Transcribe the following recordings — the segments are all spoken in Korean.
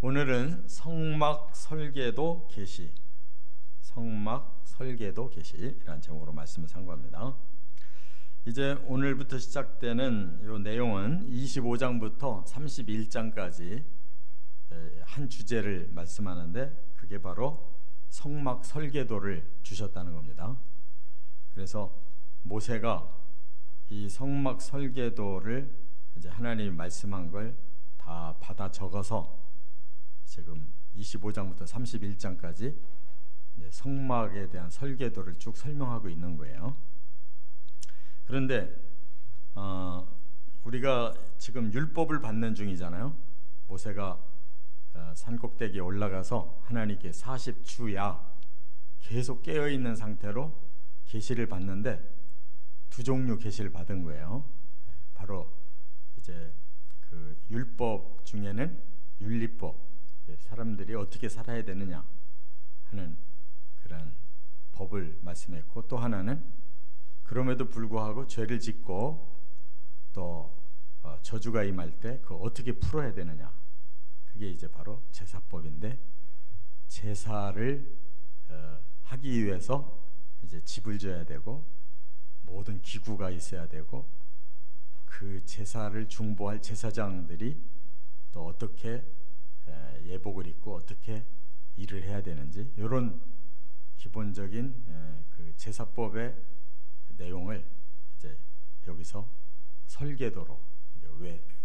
오늘은 성막 설계도 계시, 성막 설계도 계시라는 제목으로 말씀을 상고합니다. 이제 오늘부터 시작되는 이 내용은 25장부터 31장까지 한 주제를 말씀하는데, 그게 바로 성막 설계도를 주셨다는 겁니다. 그래서 모세가 이 성막 설계도를 이제 하나님이 말씀한 걸 다 받아 적어서 지금 25장부터 31장까지 성막에 대한 설계도를 쭉 설명하고 있는 거예요. 그런데 우리가 지금 율법을 받는 중이잖아요. 모세가 산꼭대기에 올라가서 하나님께 40주야 계속 깨어있는 상태로 계시를 받는데, 두 종류 계시를 받은 거예요. 바로 이제 그 율법 중에는 윤리법, 사람들이 어떻게 살아야 되느냐 하는 그런 법을 말씀했고, 또 하나는 그럼에도 불구하고 죄를 짓고 또 저주가 임할 때 그거 어떻게 풀어야 되느냐, 그게 이제 바로 제사법인데, 제사를 하기 위해서 이제 집을 져야 되고 모든 기구가 있어야 되고, 그 제사를 중보할 제사장들이 또 어떻게 예복을 입고 어떻게 일을 해야 되는지, 이런 기본적인 그 제사법의 내용을 이제 여기서 설계도로,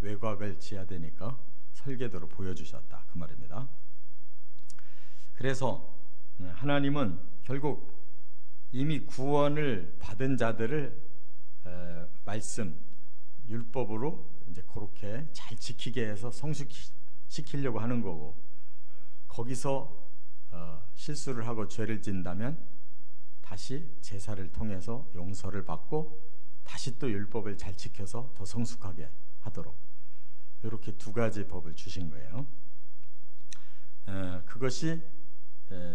외곽을 지어야 되니까 설계도로 보여주셨다, 그 말입니다. 그래서 하나님은 결국 이미 구원을 받은 자들을 말씀, 율법으로 이제 그렇게 잘 지키게 해서 성숙시키려고 하는 거고, 거기서 실수를 하고 죄를 짓는다면 다시 제사를 통해서 용서를 받고 다시 또 율법을 잘 지켜서 더 성숙하게 하도록, 이렇게 두 가지 법을 주신 거예요. 그것이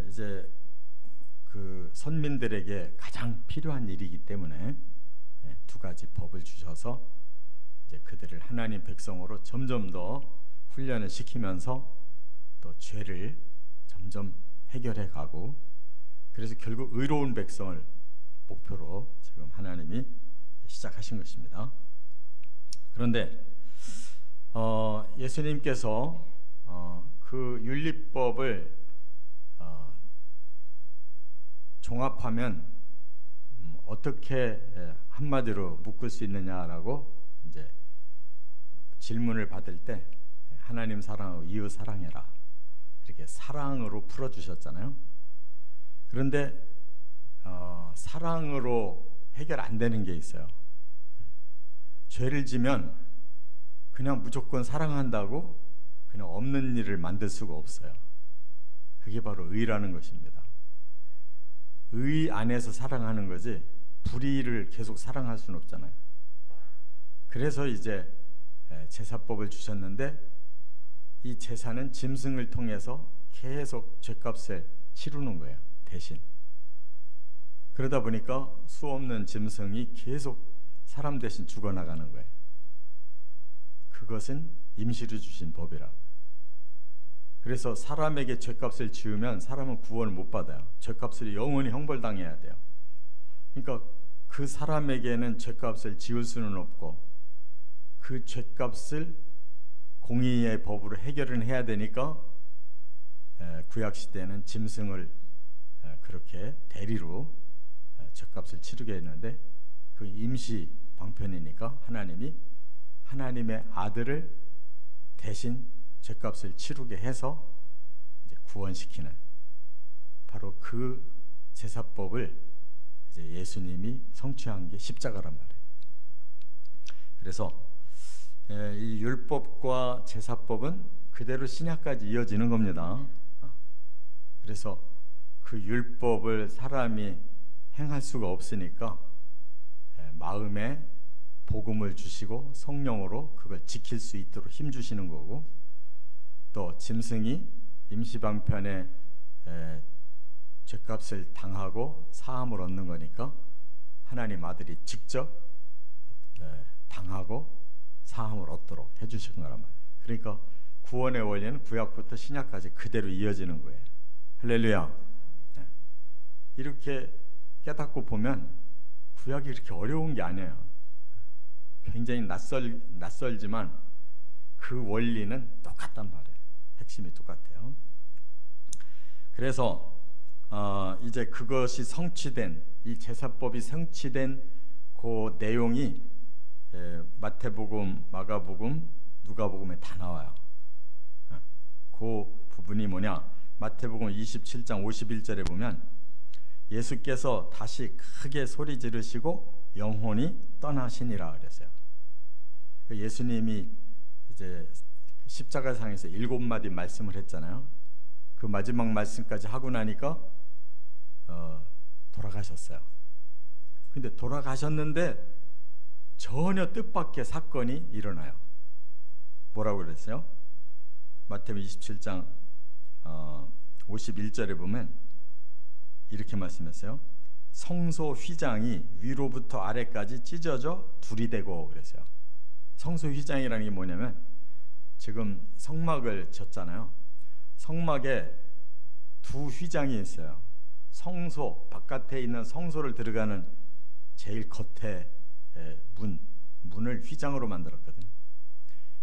이제 그 선민들에게 가장 필요한 일이기 때문에 두 가지 법을 주셔서 이제 그들을 하나님 백성으로 점점 더 훈련을 시키면서 또 죄를 점점 해결해 가고, 그래서 결국 의로운 백성을 목표로 지금 하나님이 시작하신 것입니다. 그런데 예수님께서 그 윤리법을 종합하면 어떻게 한마디로 묶을 수 있느냐라고 이제 질문을 받을 때, 하나님 사랑하고 이웃 사랑해라, 이렇게 사랑으로 풀어주셨잖아요. 그런데 사랑으로 해결 안 되는 게 있어요. 죄를 지면 그냥 무조건 사랑한다고 그냥 없는 일을 만들 수가 없어요. 그게 바로 의라는 것입니다. 의 안에서 사랑하는 거지 불의를 계속 사랑할 수는 없잖아요. 그래서 이제 제사법을 주셨는데, 이 제사는 짐승을 통해서 계속 죄값을 치르는 거예요, 대신. 그러다 보니까 수 없는 짐승이 계속 사람 대신 죽어나가는 거예요. 그것은 임시로 주신 법이라고. 그래서 사람에게 죄값을 지으면 사람은 구원을 못 받아요. 죄값을 영원히 형벌당해야 돼요. 그러니까 그 사람에게는 죄값을 지을 수는 없고, 그 죄값을 공의의 법으로 해결을 해야 되니까 구약시대에는 짐승을 그렇게 대리로 죄값을 치르게 했는데, 그 임시 방편이니까 하나님이 하나님의 아들을 대신 죄값을 치르게 해서 이제 구원시키는, 바로 그 제사법을 이제 예수님이 성취한 게 십자가란 말이에요. 그래서 이 율법과 제사법은 그대로 신약까지 이어지는 겁니다. 그래서 그 율법을 사람이 행할 수가 없으니까 마음에 복음을 주시고 성령으로 그걸 지킬 수 있도록 힘 주시는 거고, 또 짐승이 임시방편에 죄값을 당하고 사함을 얻는 거니까 하나님 아들이 직접 당하고 사함을 얻도록 해주신 거란 말이에요. 그러니까 구원의 원리는 구약부터 신약까지 그대로 이어지는 거예요. 할렐루야. 네. 이렇게 깨닫고 보면 구약이 그렇게 어려운 게 아니에요. 굉장히 낯설지만 그 원리는 똑같단 말이에요. 핵심이 똑같아요. 그래서 이제 그것이 성취된, 이 제사법이 성취된 그 내용이 마태복음, 마가복음, 누가복음에 다 나와요. 그 부분이 뭐냐? 마태복음 27장 51절에 보면 예수께서 다시 크게 소리 지르시고 영혼이 떠나시니라 그랬어요. 예수님이 이제 십자가상에서 7마디 말씀을 했잖아요. 그 마지막 말씀까지 하고 나니까 돌아가셨어요. 근데 돌아가셨는데 전혀 뜻밖의 사건이 일어나요. 뭐라고 그랬어요? 마태복음 27장 51절에 보면 이렇게 말씀했어요. 성소 휘장이 위로부터 아래까지 찢어져 둘이 되고 그랬어요. 성소 휘장이라는 게 뭐냐면 지금 성막을 졌잖아요. 성막에 두 휘장이 있어요. 성소, 바깥에 있는 성소를 들어가는 제일 겉에 문을 휘장으로 만들었거든요.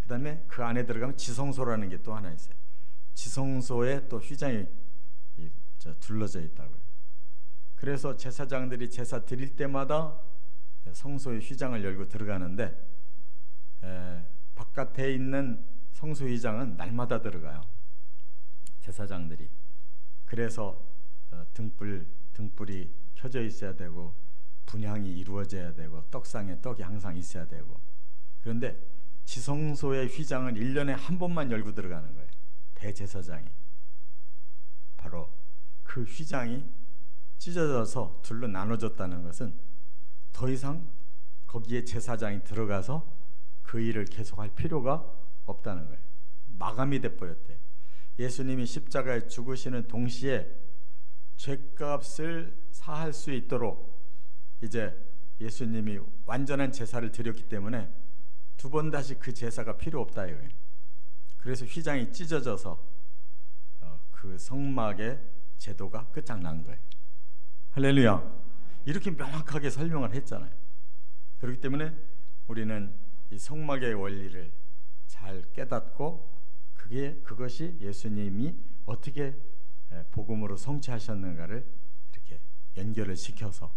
그 다음에 그 안에 들어가면 지성소라는 게 또 하나 있어요. 지성소에 또 휘장이 둘러져 있다고요. 그래서 제사장들이 제사 드릴 때마다 성소의 휘장을 열고 들어가는데 바깥에 있는 성소 휘장은 날마다 들어가요. 제사장들이. 그래서 등불이 켜져 있어야 되고 분향이 이루어져야 되고 떡상에 떡이 항상 있어야 되고. 그런데 지성소의 휘장은 1년에 한 번만 열고 들어가는 거예요. 대제사장이. 바로 그 휘장이 찢어져서 둘로 나눠졌다는 것은 더 이상 거기에 제사장이 들어가서 그 일을 계속할 필요가 없다는 거예요. 마감이 돼버렸대요. 예수님이 십자가에 죽으시는 동시에 죄값을 사할 수 있도록 이제 예수님이 완전한 제사를 드렸기 때문에 두 번 다시 그 제사가 필요 없다 이거예요. 그래서 휘장이 찢어져서 그 성막의 제도가 끝장난 거예요. 할렐루야. 이렇게 명확하게 설명을 했잖아요. 그렇기 때문에 우리는 이 성막의 원리를 잘 깨닫고 그것이 예수님이 어떻게 복음으로 성취하셨는가를 이렇게 연결을 시켜서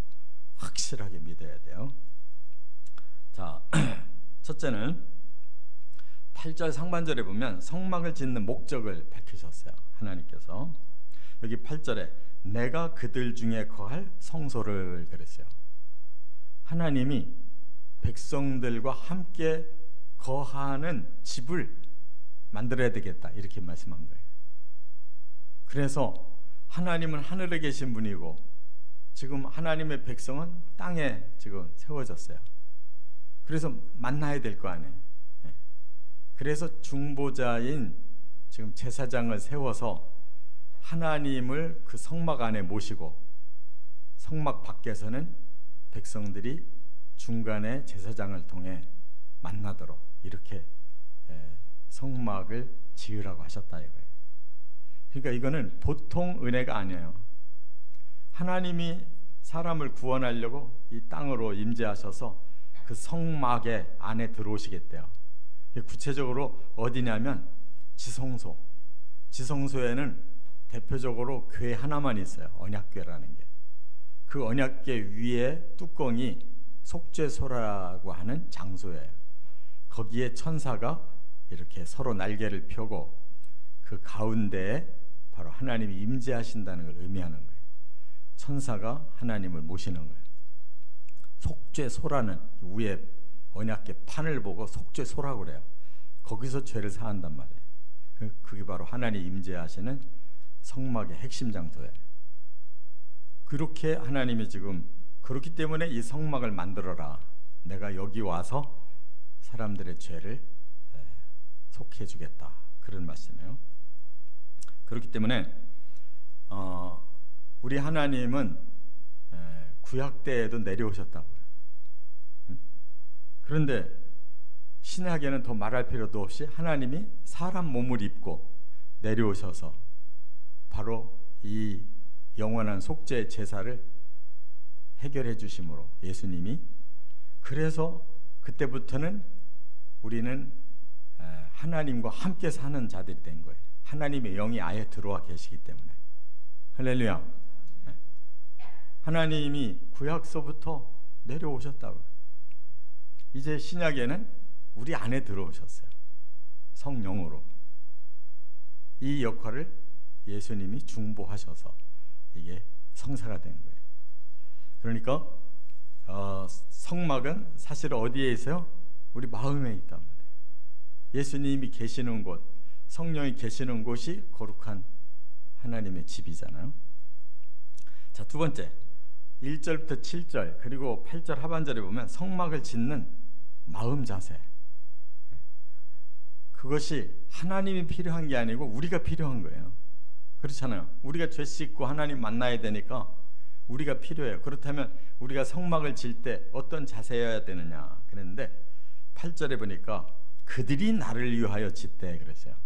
확실하게 믿어야 돼요. 자, 첫째는 8절 상반절에 보면 성막을 짓는 목적을 밝히셨어요. 하나님께서 여기 8절에 내가 그들 중에 거할 성소를 그랬어요. 하나님이 백성들과 함께 거하는 집을 만들어야 되겠다 이렇게 말씀한 거예요. 그래서 하나님은 하늘에 계신 분이고 지금 하나님의 백성은 땅에 지금 세워졌어요. 그래서 만나야 될 거 아니에요. 그래서 중보자인 지금 제사장을 세워서 하나님을 그 성막 안에 모시고 성막 밖에서는 백성들이 중간에 제사장을 통해 만나도록 이렇게 성막을 지으라고 하셨다 이거예요. 그러니까 이거는 보통 은혜가 아니에요. 하나님이 사람을 구원하려고 이 땅으로 임재하셔서 그 성막의 안에 들어오시겠대요. 구체적으로 어디냐면 지성소. 지성소에는 대표적으로 궤 하나만 있어요. 언약궤라는 게. 그 언약궤 위에 뚜껑이 속죄소라고 하는 장소예요. 거기에 천사가 이렇게 서로 날개를 펴고 그 가운데에 바로 하나님이 임재하신다는 걸 의미하는 거예요. 천사가 하나님을 모시는 거예요. 속죄소라는 위에 언약궤 판을 보고 속죄소라고 그래요. 거기서 죄를 사한단 말이에요. 그게 바로 하나님 임재하시는 성막의 핵심 장소예요. 그렇게 하나님이 지금 그렇기 때문에 이 성막을 만들어라. 내가 여기 와서 사람들의 죄를 속해 주겠다. 그런 말씀이에요. 그렇기 때문에 우리 하나님은 구약 때에도 내려오셨다고요. 그런데 신약에는 더 말할 필요도 없이 하나님이 사람 몸을 입고 내려오셔서 바로 이 영원한 속죄 제사를 해결해 주심으로 예수님이, 그래서 그때부터는 우리는 하나님과 함께 사는 자들이 된 거예요. 하나님의 영이 아예 들어와 계시기 때문에. 할렐루야. 하나님이 구약서부터 내려오셨다고. 이제 신약에는 우리 안에 들어오셨어요. 성령으로. 이 역할을 예수님이 중보하셔서 이게 성사가 된 거예요. 그러니까 성막은 사실 어디에 있어요? 우리 마음에 있단 말이에요. 예수님이 계시는 곳, 성령이 계시는 곳이 거룩한 하나님의 집이잖아요. 자, 두 번째, 1절부터 7절 그리고 8절 하반절에 보면 성막을 짓는 마음 자세, 그것이 하나님이 필요한 게 아니고 우리가 필요한 거예요. 그렇잖아요. 우리가 죄 씻고 하나님 만나야 되니까 우리가 필요해요. 그렇다면 우리가 성막을 질 때 어떤 자세여야 되느냐 그랬는데 8절에 보니까 그들이 나를 위하여 짓되 그랬어요.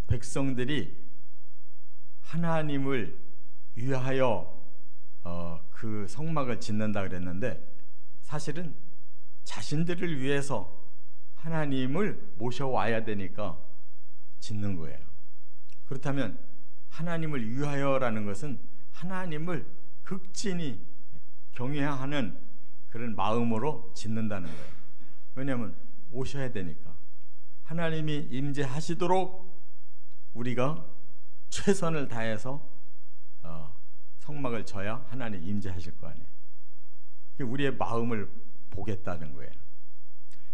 백성들이 하나님을 위하여 그 성막을 짓는다 그랬는데 사실은 자신들을 위해서 하나님을 모셔와야 되니까 짓는 거예요. 그렇다면 하나님을 위하여라는 것은 하나님을 극진히 경외하는 그런 마음으로 짓는다는 거예요. 왜냐하면 오셔야 되니까. 하나님이 임재하시도록 우리가 최선을 다해서 성막을 져야 하나님 임재하실 거 아니에요. 우리의 마음을 보겠다는 거예요.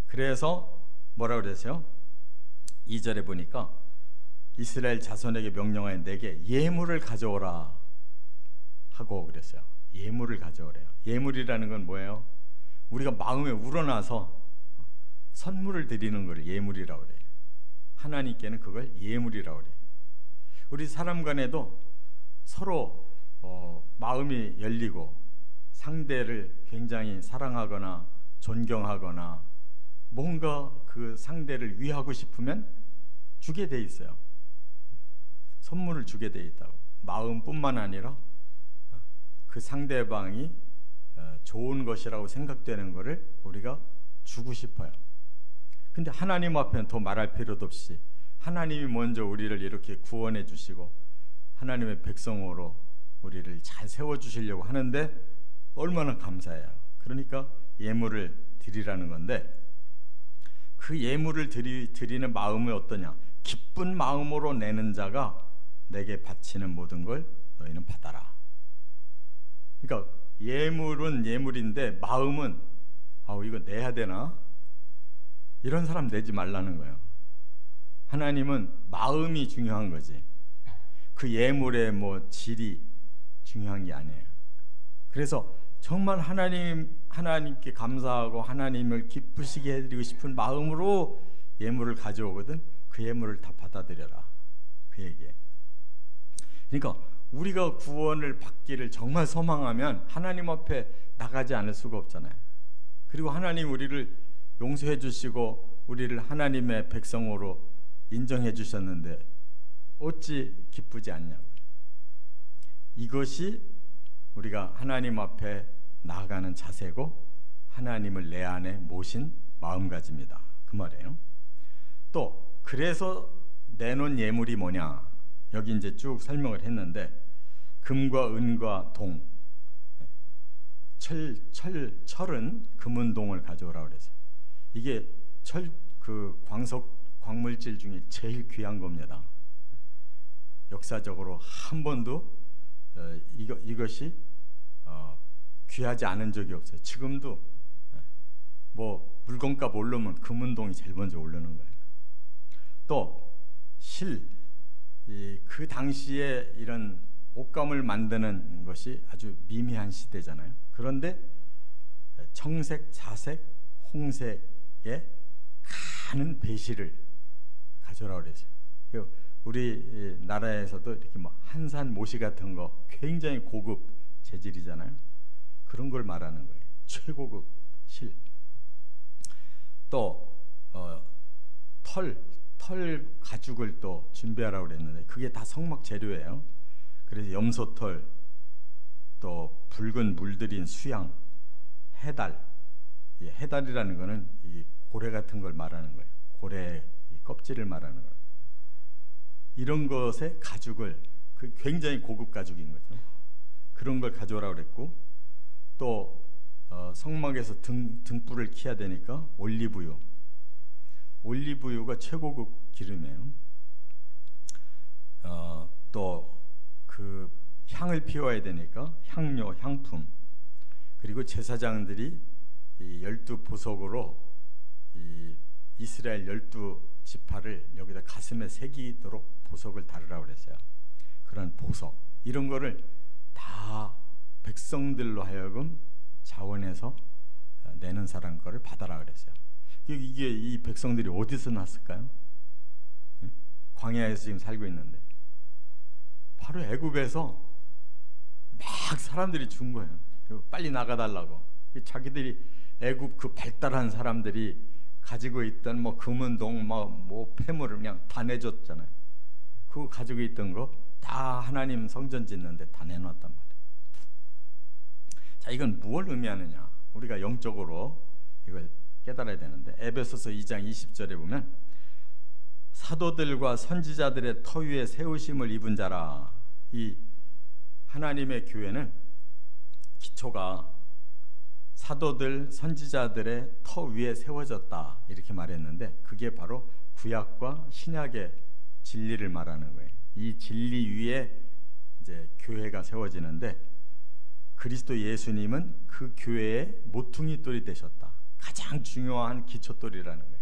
그래서 뭐라고 그랬어요? 2절에 보니까 이스라엘 자손에게 명령하여 내게 예물을 가져오라 하고 그랬어요. 예물을 가져오래요. 예물이라는 건 뭐예요? 우리가 마음에 우러나서 선물을 드리는 걸 예물이라고 그래요. 하나님께는 그걸 예물이라고 그래요. 우리 사람 간에도 서로 마음이 열리고 상대를 굉장히 사랑하거나 존경하거나 뭔가 그 상대를 위하고 싶으면 주게 돼 있어요. 선물을 주게 돼 있다고. 마음뿐만 아니라 그 상대방이 좋은 것이라고 생각되는 것을 우리가 주고 싶어요. 근데 하나님 앞에는 더 말할 필요도 없이 하나님이 먼저 우리를 이렇게 구원해 주시고 하나님의 백성으로 우리를 잘 세워주시려고 하는데 얼마나 감사해요. 그러니까 예물을 드리라는 건데 그 예물을 드리는 마음이 어떠냐? 기쁜 마음으로 내는 자가 내게 바치는 모든 걸 너희는 받아라. 그러니까 예물은 예물인데 마음은 이거 내야 되나? 이런 사람 내지 말라는 거예요. 하나님은 마음이 중요한 거지. 그 예물의 질이 중요한 게 아니에요. 그래서 정말 하나님께 감사하고 하나님을 기쁘시게 해드리고 싶은 마음으로 예물을 가져오거든. 그 예물을 다 받아들여라. 그 얘기예요. 그러니까 우리가 구원을 받기를 정말 소망하면 하나님 앞에 나가지 않을 수가 없잖아요. 그리고 하나님 우리를 용서해 주시고 우리를 하나님의 백성으로 인정해 주셨는데 어찌 기쁘지 않냐고요. 이것이 우리가 하나님 앞에 나아가는 자세고 하나님을 내 안에 모신 마음가짐이다. 그 말이에요. 또 그래서 내놓은 예물이 뭐냐? 여기 이제 쭉 설명을 했는데 금과 은과 동, 철은 금은동을 가져오라고 그랬어요. 이게 그 광물질 중에 제일 귀한 겁니다. 역사적으로 한 번도 이것이 귀하지 않은 적이 없어요. 지금도 물건값 오르면 금은동이 제일 먼저 오르는 거예요. 또 그 당시에 이런 옷감을 만드는 것이 아주 미미한 시대잖아요. 그런데 청색, 자색, 홍색의 가는 배실을 가져오라고 그랬어요. 우리 나라에서도 이렇게 한산 모시 같은 거 굉장히 고급 재질이잖아요. 그런 걸 말하는 거예요. 최고급 실. 또 털 가죽을 또 준비하라고 그랬는데 그게 다 성막 재료예요. 그래서 염소털, 또 붉은 물들인 수양, 해달. 이 해달이라는 거는 이 고래 같은 걸 말하는 거예요. 고래 이 껍질을 말하는 거예요. 이런 것의 가죽을, 그 굉장히 고급 가죽인 거죠. 그런 걸 가져오라고 그랬고, 또 성막에서 등불을 켜야 되니까 올리브유가 최고급 기름이에요. 또 그 향을 피워야 되니까 향료, 향품. 그리고 제사장들이 이 12보석으로 이 이스라엘 12지파를 여기다 가슴에 새기도록 보석을 다르라고 그랬어요. 그런 보석, 이런 거를 다 백성들로 하여금 자원해서 내는 사람 거를 받아라 그랬어요. 이게 이 백성들이 어디서 났을까요? 광야에서 지금 살고 있는데 바로 애굽에서 막 사람들이 준 거예요. 빨리 나가달라고. 자기들이 애굽 그 발달한 사람들이 가지고 있던 뭐 금은동 뭐 폐물을 그냥 다 내줬잖아요. 그거 가지고 있던 거 다 하나님 성전 짓는데 다 내놨단 말이에요. 자, 이건 무엇을 의미하느냐? 우리가 영적으로 이걸 깨달아야 되는데, 에베소서 2장 20절에 보면 사도들과 선지자들의 터 위에 세우심을 입은 자라. 이 하나님의 교회는 기초가 사도들, 선지자들의 터 위에 세워졌다 이렇게 말했는데, 그게 바로 구약과 신약의 진리를 말하는 거예요. 이 진리 위에 이제 교회가 세워지는데, 그리스도 예수님은 그 교회의 모퉁이 돌이 되셨다. 가장 중요한 기초돌이라는 거예요.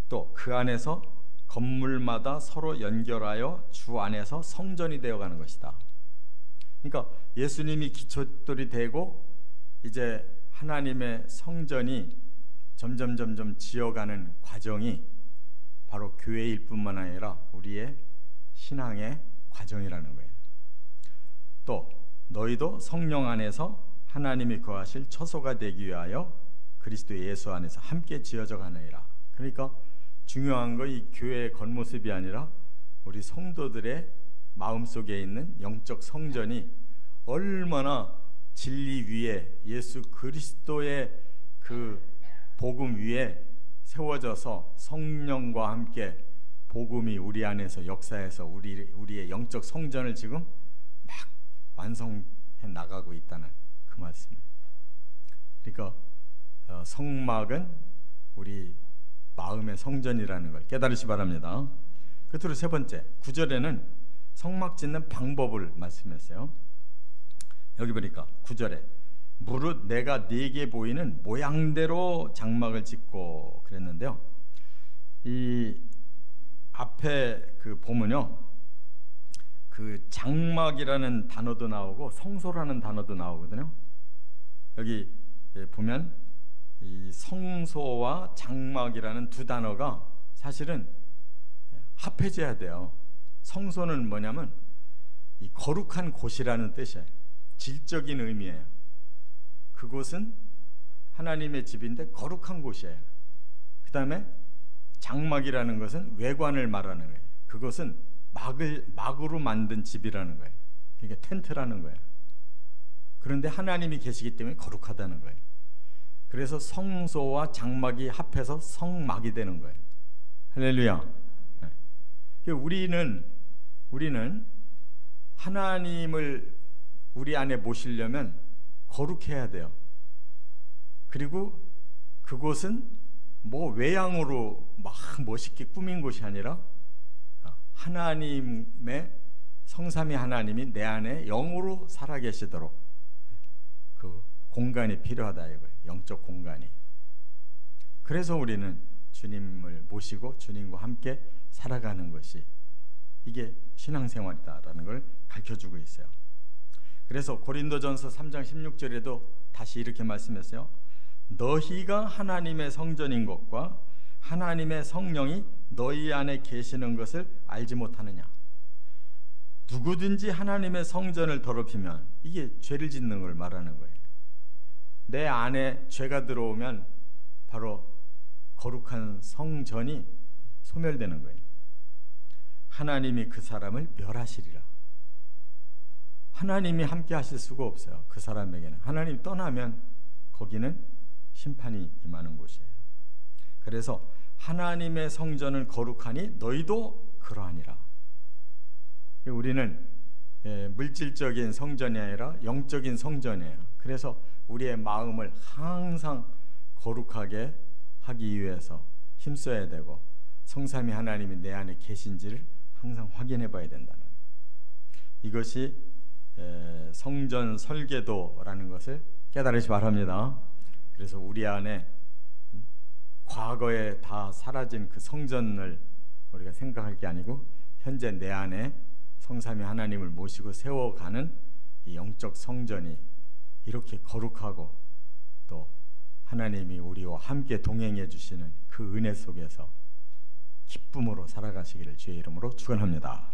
또 그 안에서 건물마다 서로 연결하여 주 안에서 성전이 되어가는 것이다. 그러니까 예수님이 기초돌이 되고 이제 하나님의 성전이 점점 지어가는 과정이 바로 교회일 뿐만 아니라 우리의 신앙의 과정이라는 거예요. 또 너희도 성령 안에서 하나님이 거하실 처소가 되기 위하여 그리스도 예수 안에서 함께 지어져 가느니라. 그러니까 중요한 거 이 교회의 겉모습이 아니라 우리 성도들의 마음속에 있는 영적 성전이 얼마나 진리 위에 예수 그리스도의 그 복음 위에 세워져서 성령과 함께 복음이 우리 안에서 역사해서 우리의 영적 성전을 지금 막 완성해 나가고 있다는 그 말씀이에요. 그러니까 성막은 우리 마음의 성전이라는 걸 깨달으시 바랍니다. 끝으로 세 번째, 9절에는 성막 짓는 방법을 말씀했어요. 여기 보니까 9절에 무릇 내가 네게 보이는 모양대로 장막을 짓고 그랬는데요. 이 앞에 그 보면요, 그 장막이라는 단어도 나오고 성소라는 단어도 나오거든요. 여기 보면 이 성소와 장막이라는 두 단어가 사실은 합해져야 돼요. 성소는 뭐냐면 이 거룩한 곳이라는 뜻이에요. 질적인 의미예요. 그곳은 하나님의 집인데 거룩한 곳이에요. 그 다음에 장막이라는 것은 외관을 말하는 거예요. 그것은 막으로 만든 집이라는 거예요. 그러니까 텐트라는 거예요. 그런데 하나님이 계시기 때문에 거룩하다는 거예요. 그래서 성소와 장막이 합해서 성막이 되는 거예요. 할렐루야. 우리는 하나님을 우리 안에 모시려면 거룩해야 돼요. 그리고 그곳은 뭐 외양으로 막 멋있게 꾸민 곳이 아니라 하나님의 성삼위 하나님이 내 안에 영으로 살아계시도록 그 공간이 필요하다 이거예요. 영적 공간이. 그래서 우리는 주님을 모시고 주님과 함께 살아가는 것이 이게 신앙생활이다라는 걸 가르쳐주고 있어요. 그래서 고린도전서 3장 16절에도 다시 이렇게 말씀했어요. 너희가 하나님의 성전인 것과 하나님의 성령이 너희 안에 계시는 것을 알지 못하느냐. 누구든지 하나님의 성전을 더럽히면 이게 죄를 짓는 걸 말하는 거예요. 내 안에 죄가 들어오면 바로 거룩한 성전이 소멸되는 거예요. 하나님이 그 사람을 멸하시리라. 하나님이 함께 하실 수가 없어요. 그 사람에게는. 하나님 떠나면 거기는 심판이 임하는 곳이에요. 그래서 하나님의 성전은 거룩하니 너희도 그러하니라. 우리는 물질적인 성전이 아니라 영적인 성전이에요. 그래서 우리의 마음을 항상 거룩하게 하기 위해서 힘써야 되고, 성삼위 하나님이 내 안에 계신지를 항상 확인해 봐야 된다는, 이것이 성전 설계도라는 것을 깨달으시 바랍니다. 그래서 우리 안에 과거에 다 사라진 그 성전을 우리가 생각할 게 아니고, 현재 내 안에 성삼위 하나님을 모시고 세워가는 이 영적 성전이 이렇게 거룩하고, 또 하나님이 우리와 함께 동행해 주시는 그 은혜 속에서 기쁨으로 살아가시기를 주의 이름으로 축원합니다.